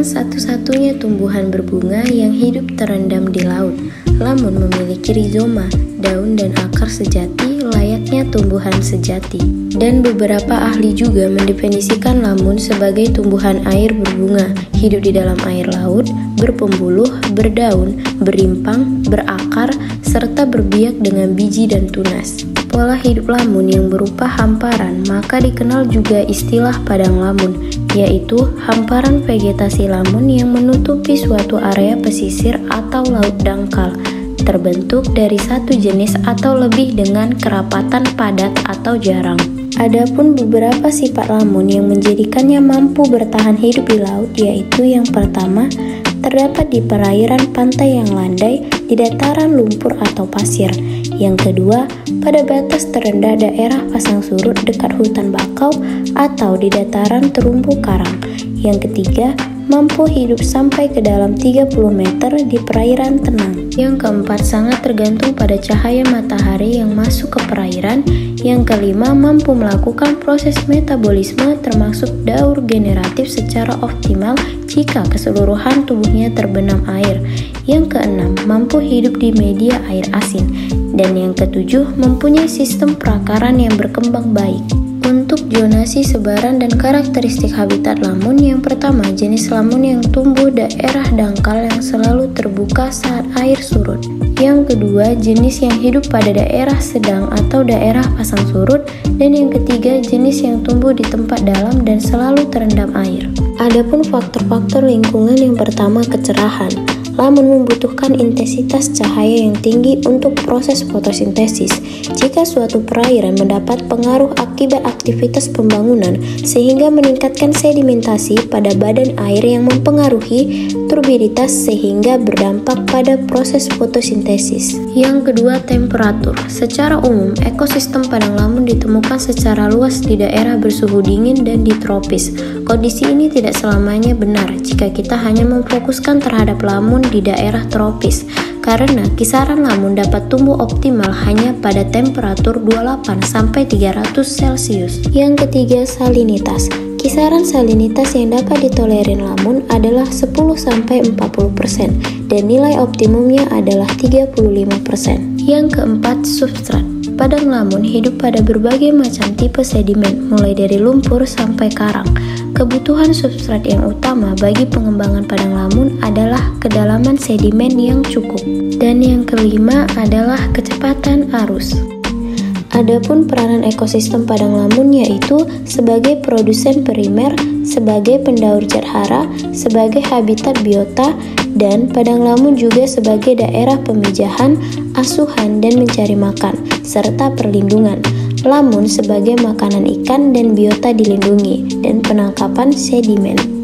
satu-satunya tumbuhan berbunga yang hidup terendam di laut. Lamun memiliki rizoma, daun dan akar sejati layaknya tumbuhan sejati. Dan beberapa ahli juga mendefinisikan lamun sebagai tumbuhan air berbunga, hidup di dalam air laut, berpembuluh, berdaun, berimpang, berakar, serta berbiak dengan biji dan tunas. Pola hidup lamun yang berupa hamparan maka dikenal juga istilah padang lamun, yaitu hamparan vegetasi lamun yang menutupi suatu area pesisir atau laut dangkal, terbentuk dari satu jenis atau lebih dengan kerapatan padat atau jarang. Adapun beberapa sifat lamun yang menjadikannya mampu bertahan hidup di laut, yaitu yang pertama, terdapat di perairan pantai yang landai di dataran lumpur atau pasir. Yang kedua, pada batas terendah daerah pasang surut dekat hutan bakau atau di dataran terumbu karang. Yang ketiga, mampu hidup sampai ke dalam 30 meter di perairan tenang. Yang keempat, sangat tergantung pada cahaya matahari yang masuk ke perairan. Yang kelima, mampu melakukan proses metabolisme termasuk daur generatif secara optimal jika keseluruhan tubuhnya terbenam air. Yang keenam, mampu hidup di media air asin. Dan yang ketujuh, mempunyai sistem perakaran yang berkembang baik. Untuk zonasi sebaran dan karakteristik habitat lamun, yang pertama, jenis lamun yang tumbuh daerah dangkal yang selalu terbuka saat air surut. Yang kedua, jenis yang hidup pada daerah sedang atau daerah pasang surut. Dan yang ketiga, jenis yang tumbuh di tempat dalam dan selalu terendam air. Adapun faktor-faktor lingkungan, yang pertama, kecerahan. Lamun membutuhkan intensitas cahaya yang tinggi untuk proses fotosintesis. Jika suatu perairan mendapat pengaruh akibat aktivitas pembangunan sehingga meningkatkan sedimentasi pada badan air yang mempengaruhi turbiditas sehingga berdampak pada proses fotosintesis. Yang kedua, temperatur. Secara umum, ekosistem padang lamun ditemukan secara luas di daerah bersuhu dingin dan di tropis. Kondisi ini tidak selamanya benar jika kita hanya memfokuskan terhadap lamun di daerah tropis, karena kisaran lamun dapat tumbuh optimal hanya pada temperatur 28-300 Celcius. Yang ketiga, salinitas. Kisaran salinitas yang dapat ditolerir lamun adalah 10-40% dan nilai optimumnya adalah 35%. Yang keempat, substrat. Padang lamun hidup pada berbagai macam tipe sedimen, mulai dari lumpur sampai karang. Kebutuhan substrat yang utama bagi pengembangan padang lamun adalah kedalaman sedimen yang cukup. Dan yang kelima adalah kecepatan arus. Adapun peranan ekosistem padang lamun yaitu sebagai produsen primer, sebagai pendaur zat hara, sebagai habitat biota, dan padang lamun juga sebagai daerah pemijahan, asuhan, dan mencari makan, serta perlindungan. Lamun sebagai makanan ikan dan biota dilindungi, dan penangkapan sedimen.